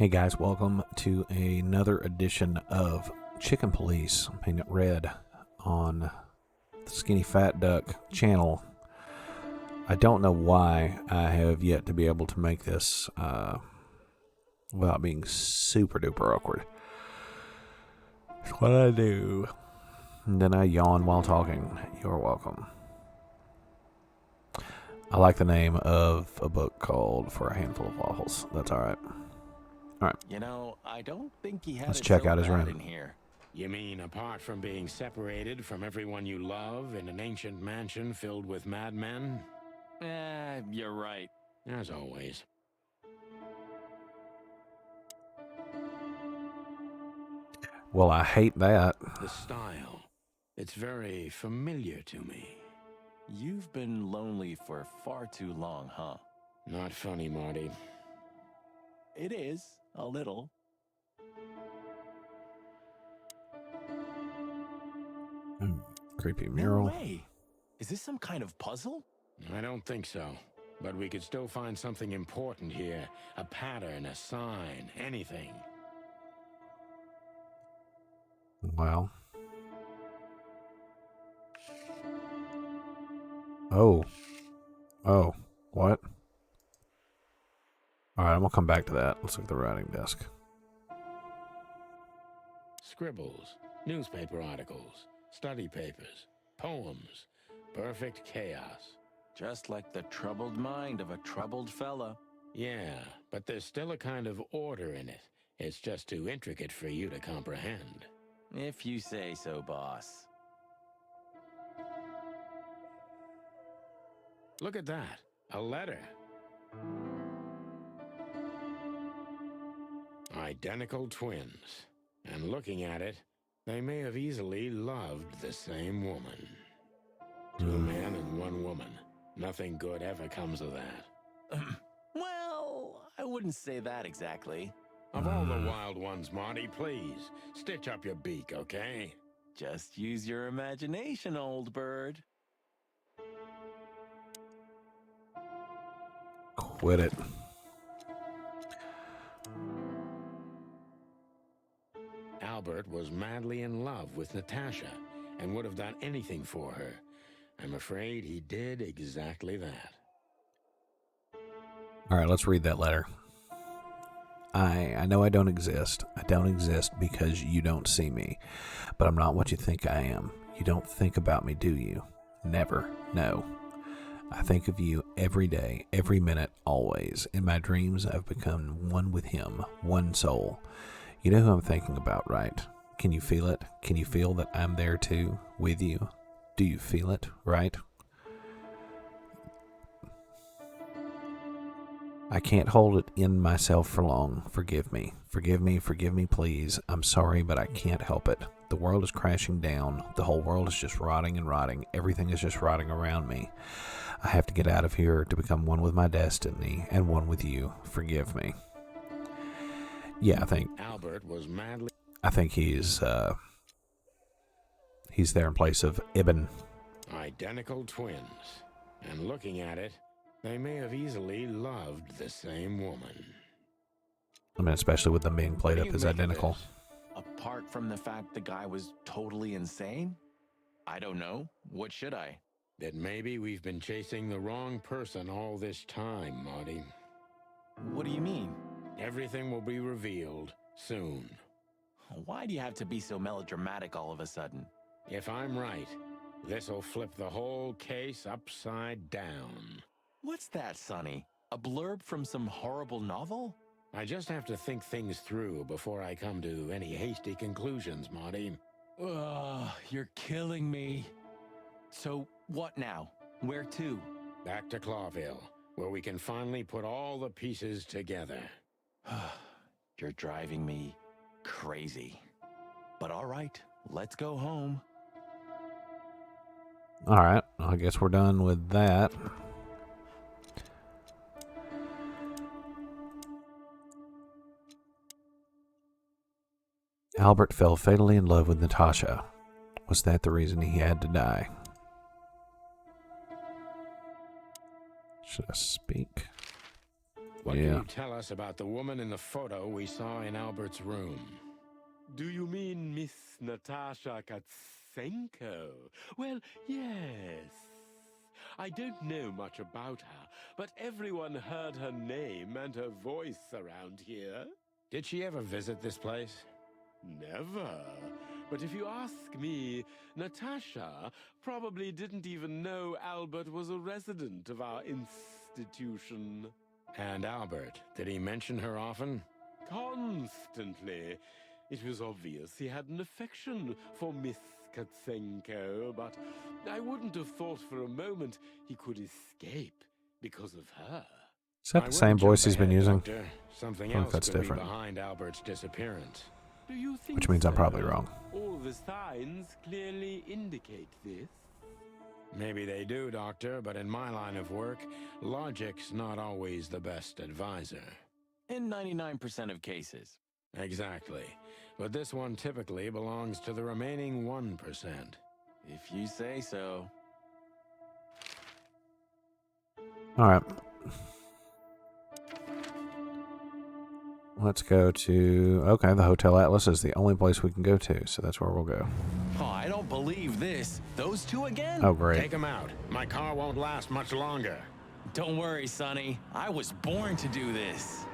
Hey guys, welcome to another edition of Chicken Police, Paint It Red, on the Skinnyfat Duck channel. I don't know why I have yet to be able to make this without being super duper awkward. That's what I do. And then I yawn while talking. You're welcome. I like the name of a book called For a Handful of Waffles. That's alright. Alright. You know, I don't think he had Let's it check so out his bad room. in here. You mean apart from being separated from everyone you love in an ancient mansion filled with madmen? You're right. As always. Well, I hate that. The style. It's very familiar to me. You've been lonely for far too long, huh? Not funny, Marty. It is, a little. Creepy mural. No way. Is this some kind of puzzle? I don't think so. But we could still find something important here. A pattern, a sign, anything. Wow. Oh. Oh. What? Alright, I'm gonna come back to that. Let's look at the writing desk. Scribbles, newspaper articles, study papers, poems. Perfect chaos. Just like the troubled mind of a troubled fella. Yeah, but there's still a kind of order in it. It's just too intricate for you to comprehend. If you say so, boss. Look at that. A letter. Identical twins. And looking at it, they may have easily loved the same woman. Two men and one woman. Nothing good ever comes of that. Well, I wouldn't say that exactly. Of all the wild ones, Marty, please, stitch up your beak, okay? Just use your imagination, old bird. Quit it. Albert was madly in love with Natasha and would have done anything for her. I'm afraid he did exactly that. Alright, let's read that letter. I know I don't exist. I don't exist because you don't see me. But I'm not what you think I am. You don't think about me, do you? Never. No. I think of you every day, every minute, always. In my dreams, I've become one with him, one soul. You know who I'm thinking about, right? Can you feel it? Can you feel that I'm there too, with you? Do you feel it, right? I can't hold it in myself for long. Forgive me. Forgive me, forgive me, please. I'm sorry, but I can't help it. The world is crashing down. The whole world is just rotting and rotting. Everything is just rotting around me. I have to get out of here to become one with my destiny and one with you. Forgive me. Yeah, Albert was madly... I think he's there in place of Ibn. Identical twins. And looking at it, they may have easily loved the same woman. I mean, especially with them being played What do up you as make of identical. this? Apart from the fact the guy was totally insane? I don't know. What should I? That maybe we've been chasing the wrong person all this time, Marty. What do you mean? Everything will be revealed soon. Why do you have to be so melodramatic all of a sudden? If I'm right, this'll flip the whole case upside down. What's that, Sonny? A blurb from some horrible novel? I just have to think things through before I come to any hasty conclusions, Marty. Ugh, you're killing me. So, what now? Where to? Back to Clawville, where we can finally put all the pieces together. You're driving me crazy. But all right, let's go home. Alright, I guess we're done with that. Albert fell fatally in love with Natasha. Was that the reason he had to die? Should I speak? What can you tell us about the woman in the photo we saw in Albert's room? Do you mean Miss Natasha Katsenko? Well, yes. I don't know much about her, but everyone heard her name and her voice around here. Did she ever visit this place? Never. But if you ask me, Natasha probably didn't even know Albert was a resident of our institution. And Albert, did he mention her often? Constantly. It was obvious he had an affection for Miss Katsenko, but I wouldn't have thought for a moment he could escape because of her. Is that the same voice he's been using? Doctor. Something I think else that's could different. be behind Albert's disappearance. Do you think Which means I'm so? probably wrong. All the signs clearly indicate this. Maybe they do, Doctor, but in my line of work, logic's not always the best advisor. In 99% of cases. Exactly. But this one typically belongs to the remaining 1%. If you say so. All right. Let's go to... Okay, the Hotel Atlas is the only place we can go to, so that's where we'll go. Oh, I don't believe this. Those two again? Oh, great. Take them out. My car won't last much longer. Don't worry, Sonny. I was born to do this.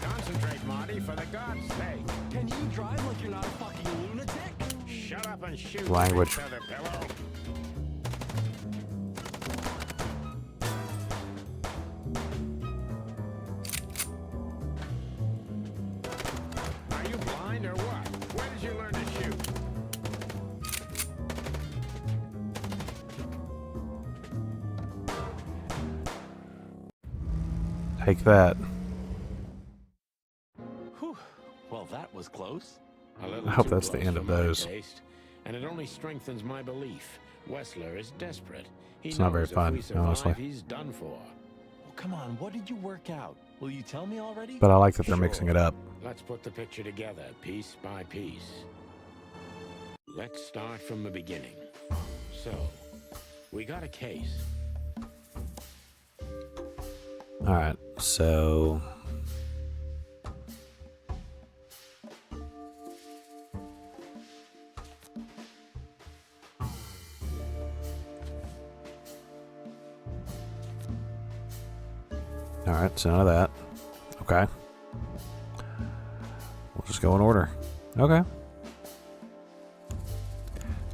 Concentrate, Marty, for the God's sake. Can you drive like you're not a fucking lunatic? Shut up and shoot. Language. Feather pillow. Are you blind or what? Where did you learn to shoot? Take that. Whew. Well, that was close. A little I hope too that's the close end for of my those. taste, and it only strengthens my belief. Wessler is desperate. He It's not very knows if fun, we survive, honestly. He's done for. Well, come on. What did you work out? Will you tell me already? But I like that they're mixing it up. Let's put the picture together, piece by piece. Let's start from the beginning. So, we got a case. All right, so... All right, so none of that. Okay. We'll just go in order. Okay.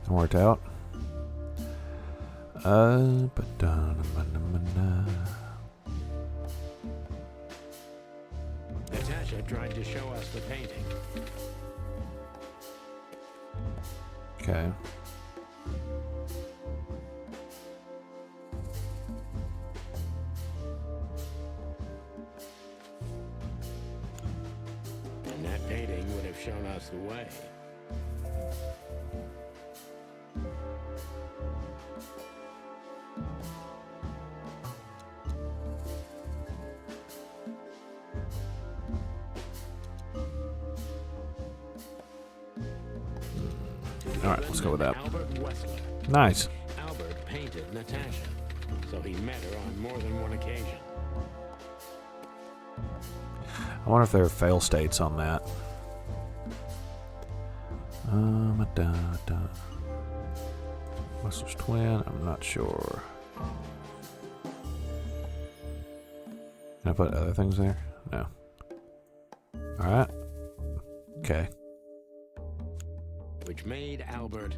That worked out. Natasha tried to show us the painting. Okay. And that painting would have shown us the way. All right, let's go with that. Albert Wessler. Nice. Albert painted Natasha, so he met her on more than one occasion. I wonder if there are fail states on that. Wessler's twin, I'm not sure. Can I put other things there? No. Alright. Okay. Which made Albert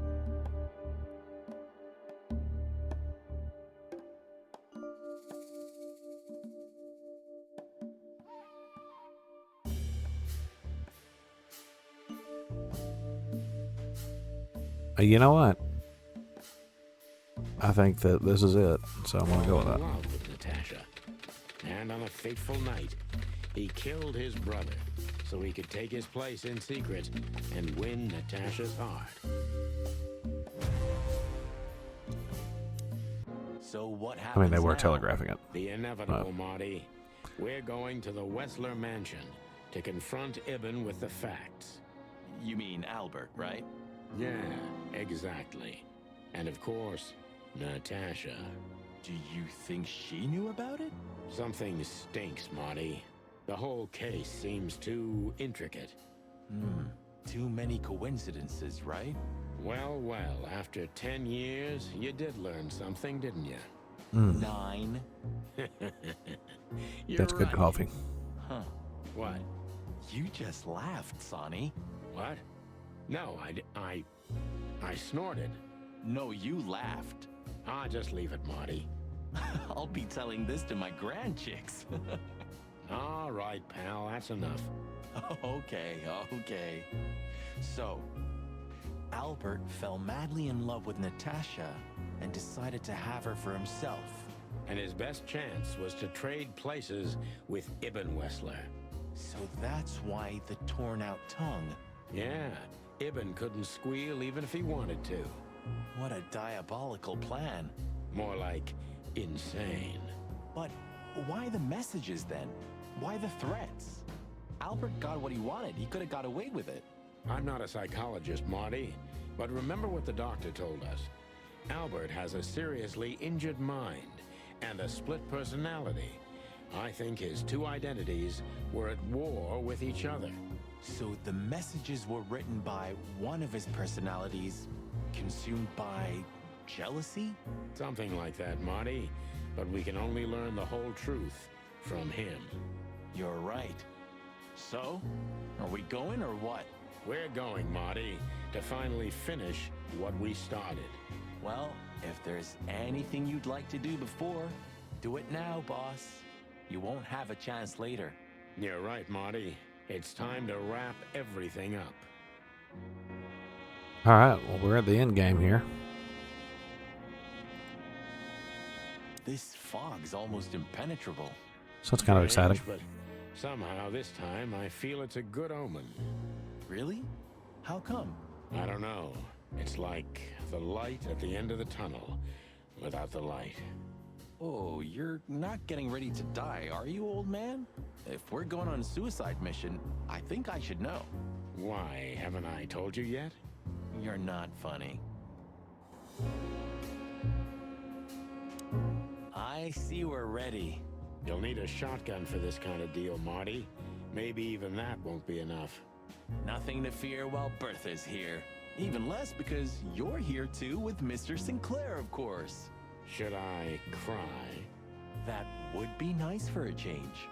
You know what? I think that this is it, so I'm going to go with in that. love with Natasha. And on a fateful night, he killed his brother so he could take his place in secret and win Natasha's heart. So what I happens mean, they were now? telegraphing it. The inevitable, Marty. We're going to the Wessler mansion to confront Ibn with the facts. You mean Albert, right? Yeah, exactly. And of course, Natasha. Do you think she knew about it? Something stinks, Marty. The whole case seems too intricate. Too many coincidences, right? Well, after 10 years, you did learn something, didn't you? 9. You're That's good right. coffee. Huh. What? You just laughed, Sonny. What? No, I snorted. No, you laughed. Ah, just leave it, Marty. I'll be telling this to my grandchicks. All right, pal, that's enough. Okay. So, Albert fell madly in love with Natasha and decided to have her for himself. And his best chance was to trade places with Ibn Wessler. So that's why the torn out tongue. Yeah, Ibn couldn't squeal even if he wanted to. What a diabolical plan. More like insane. But why the messages then? Why the threats? Albert got what he wanted. He could have got away with it. I'm not a psychologist, Marty, but remember what the doctor told us. Albert has a seriously injured mind and a split personality. I think his two identities were at war with each other. So the messages were written by one of his personalities, consumed by jealousy? Something like that, Marty. But we can only learn the whole truth from him. You're right. So, are we going or what? We're going, Marty, to finally finish what we started. Well, if there's anything you'd like to do before, do it now, boss. You won't have a chance later. You're right, Marty. It's time to wrap everything up. All right, well, we're at the end game here. This fog's almost impenetrable. So it's kind of exciting. Strange, but somehow this time I feel it's a good omen. Really? How come? I don't know. It's like the light at the end of the tunnel without the light. Oh, you're not getting ready to die, are you, old man? If we're going on a suicide mission, I think I should know. Why, haven't I told you yet? You're not funny. I see we're ready. You'll need a shotgun for this kind of deal, Marty. Maybe even that won't be enough. Nothing to fear while Bertha's here. Even less because you're here too with Mr. Sinclair, of course. Should I cry? That would be nice for a change.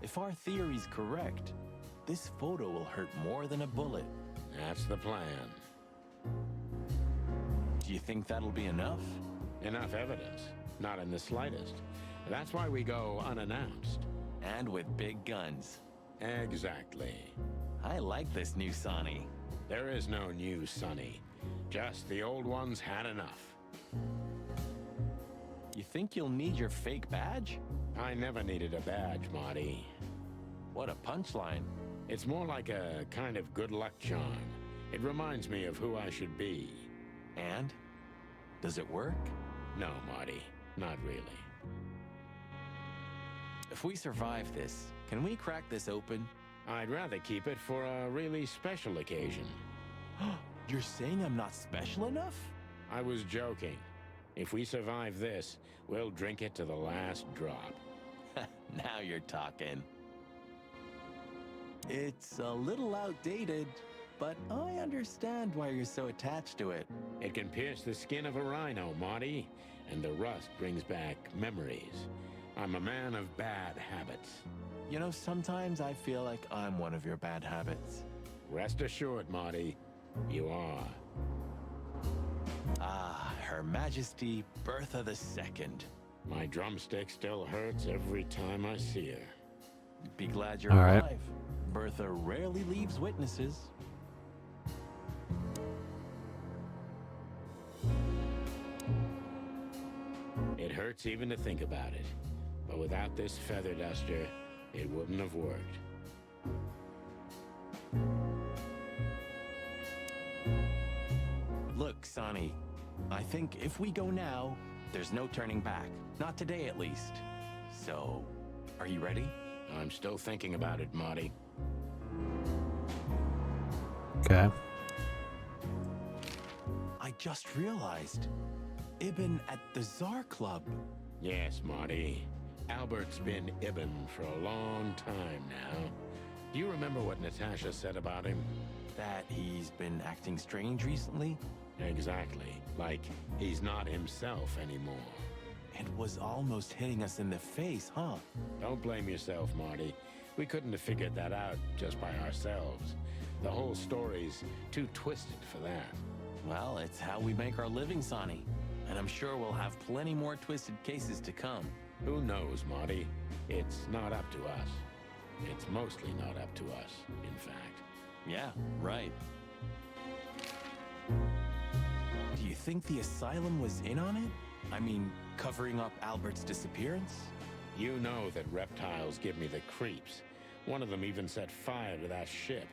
If our theory's correct, this photo will hurt more than a bullet. That's the plan. Do you think that'll be enough? Enough evidence. Not in the slightest. That's why we go unannounced. And with big guns. Exactly. I like this new Sonny. There is no new Sonny. Just the old ones had enough. You think you'll need your fake badge? I never needed a badge, Marty. What a punchline. It's more like a kind of good luck charm. It reminds me of who I should be. And? Does it work? No, Marty, not really. If we survive this, can we crack this open? I'd rather keep it for a really special occasion. You're saying I'm not special enough? I was joking. If we survive this, we'll drink it to the last drop. Now you're talking. It's a little outdated, but I understand why you're so attached to it. It can pierce the skin of a rhino, Marty, and the rust brings back memories. I'm a man of bad habits. You know, sometimes I feel like I'm one of your bad habits. Rest assured, Marty, you are. Ah, Her Majesty Bertha II. My drumstick still hurts every time I see her. Be glad you're All right. alive. Bertha rarely leaves witnesses. It hurts even to think about it. But without this feather duster, it wouldn't have worked. Look, Sonny, I think if we go now, there's no turning back. Not today, at least. So, are you ready? I'm still thinking about it, Marty. Okay. I just realized. Ibn at the Tsar Club. Yes, Marty. Albert's been Ibn for a long time now. Do you remember what Natasha said about him? That he's been acting strange recently? Exactly. Like he's not himself anymore. It was almost hitting us in the face, huh? Don't blame yourself, Marty. We couldn't have figured that out just by ourselves. The whole story's too twisted for that. Well, it's how we make our living, Sonny. And I'm sure we'll have plenty more twisted cases to come. Who knows, Marty? It's not up to us. It's mostly not up to us, in fact. Yeah, right. Do you think the asylum was in on it? I mean, covering up Albert's disappearance? You know that reptiles give me the creeps. One of them even set fire to that ship.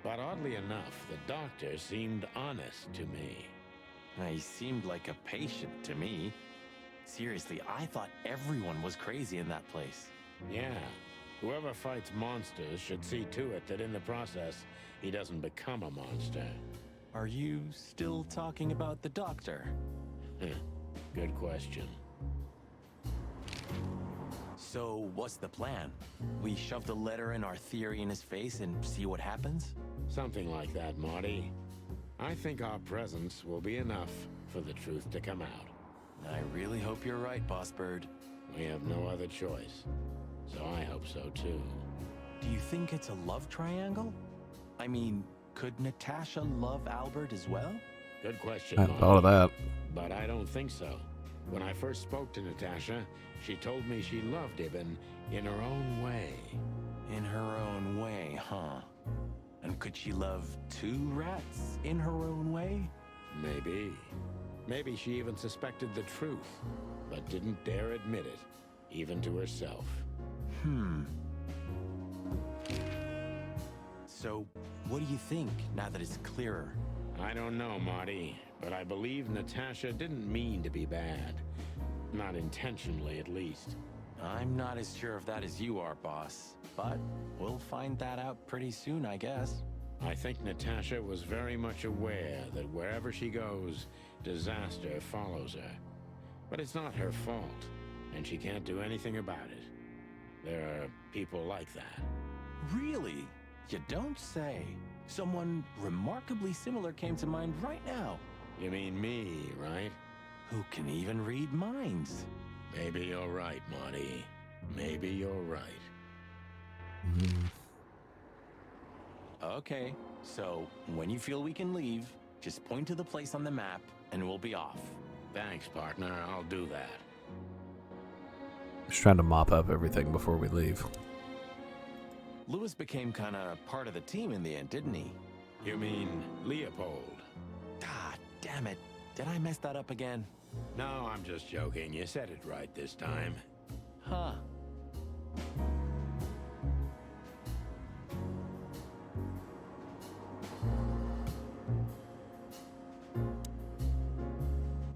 But oddly enough, the doctor seemed honest to me. He seemed like a patient to me. Seriously, I thought everyone was crazy in that place. Yeah, whoever fights monsters should see to it that in the process, he doesn't become a monster. Are you still talking about the doctor? Good question. So, what's the plan? We shove the letter and our theory in his face and see what happens? Something like that, Marty. I think our presence will be enough for the truth to come out. I really hope you're right, Boss Bird. We have no other choice. So I hope so too. Do you think it's a love triangle? I mean, could Natasha love Albert as well? Good question, I Marty. thought of that. But I don't think so. When I first spoke to Natasha, she told me she loved Ibn in her own way. In her own way, huh? And could she love two rats in her own way? Maybe. Maybe she even suspected the truth, but didn't dare admit it, even to herself. So, what do you think, now that it's clearer? I don't know, Marty, but I believe Natasha didn't mean to be bad. Not intentionally, at least. I'm not as sure of that as you are, boss. But we'll find that out pretty soon, I guess. I think Natasha was very much aware that wherever she goes, disaster follows her. But it's not her fault, and she can't do anything about it. There are people like that. Really? You don't say. Someone remarkably similar came to mind right now. You mean me, right? Who can even read minds? Maybe you're right, Marty. Maybe you're right. Okay, so when you feel we can leave, just point to the place on the map and we'll be off. Thanks, partner. I'll do that. Just trying to mop up everything before we leave. Lewis became kind of part of the team in the end, didn't he? You mean Leopold? Ah, damn it. Did I mess that up again? No, I'm just joking. You said it right this time. Huh.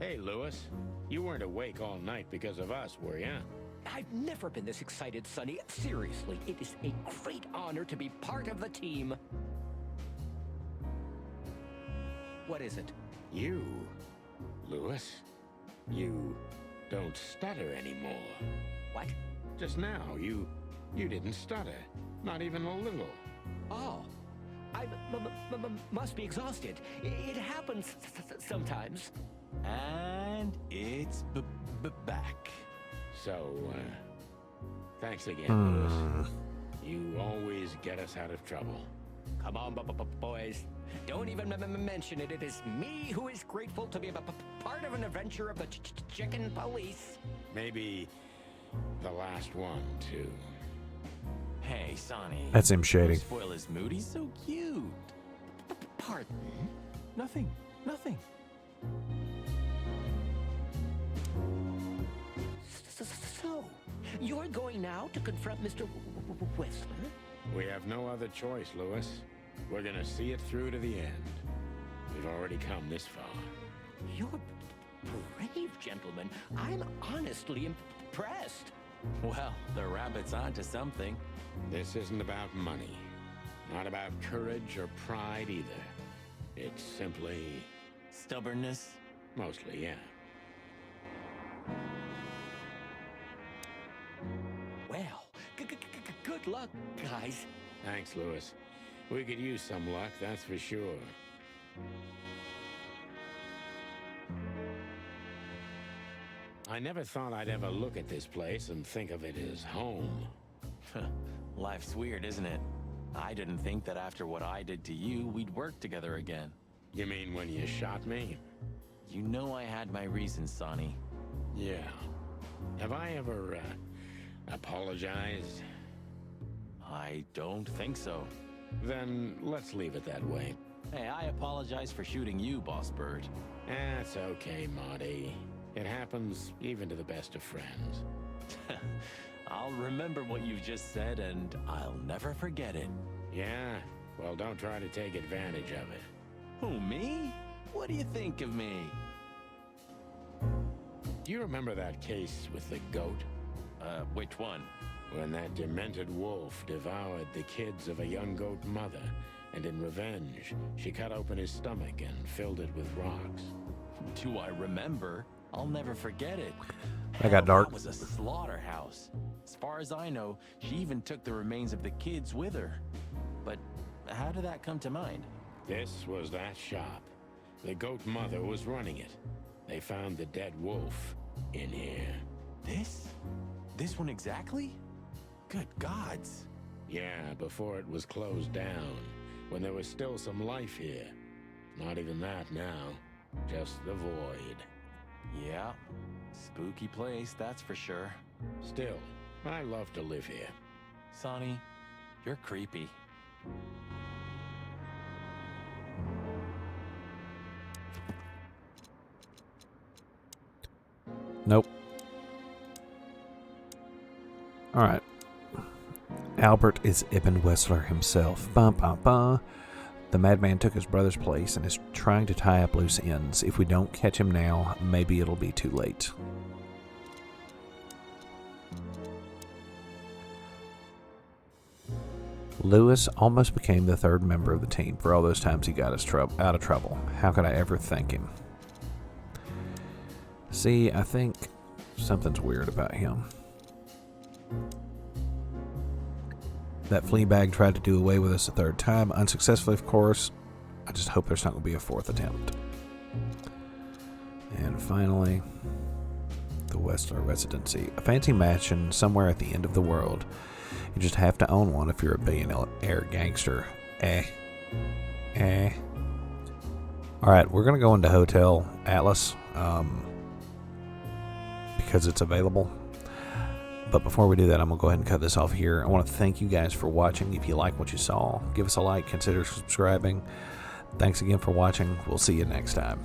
Hey, Lewis. You weren't awake all night because of us, were ya? I've never been this excited, Sonny. Seriously, it is a great honor to be part of the team. What is it? You, Lewis, you don't stutter anymore. What? Just now, you didn't stutter. Not even a little. Oh, I must be exhausted. It happens sometimes. And it's back. So, thanks again, Lewis. You always get us out of trouble. Come on, boys. Don't even mention it. It is me who is grateful to be a part of an adventure of the chicken police. Maybe the last one, too. Hey, Sonny. That's him shading. Don't spoil his mood. He's so cute. Pardon? Nothing. So, you're going now to confront Mr. Whistler? We have no other choice, Lewis. We're gonna see it through to the end. We've already come this far. You're brave, gentlemen. I'm honestly impressed. Well, the rabbit's onto something. This isn't about money. Not about courage or pride either. It's simply... Stubbornness? mostly, yeah. Well, good luck, guys. Thanks, Lewis. We could use some luck, that's for sure. I never thought I'd ever look at this place and think of it as home. Life's weird, isn't it? I didn't think that after what I did to you, we'd work together again. You mean when you shot me? You know I had my reasons, Sonny. Yeah. Have I ever, apologized? I don't think so. Then let's leave it that way. Hey, I apologize for shooting you, Boss Bird. That's okay, Marty. It happens even to the best of friends. I'll remember what you've just said, and I'll never forget it. Yeah? Well, don't try to take advantage of it. Who, me? What do you think of me? Do you remember that case with the goat? Which one? When that demented wolf devoured the kids of a young goat mother, and in revenge, she cut open his stomach and filled it with rocks. Do I remember? I'll never forget it. I got dark. That was a slaughterhouse. As far as I know, she even took the remains of the kids with her. But how did that come to mind? This was that shop. The goat mother was running it. They found the dead wolf in here. This? This one exactly? Good gods. Yeah, before it was closed down, when there was still some life here. Not even that now, just the void. Yeah, spooky place, that's for sure. Still, I love to live here. Sonny, you're creepy. Nope. All right. Albert is Ibn Wessler himself. Bum, bum, bum. The madman took his brother's place and is trying to tie up loose ends. If we don't catch him now, maybe it'll be too late. Lewis almost became the third member of the team for all those times he got us out of trouble. How could I ever thank him? See, I think something's weird about him. That flea bag tried to do away with us a third time, unsuccessfully, of course. I just hope there's not going to be a fourth attempt. And finally, the Wessler Residency. A fancy mansion somewhere at the end of the world. You just have to own one if you're a billionaire gangster. Alright, we're going to go into Hotel Atlas because it's available. But before we do that, I'm going to go ahead and cut this off here. I want to thank you guys for watching. If you like what you saw, give us a like, consider subscribing. Thanks again for watching. We'll see you next time.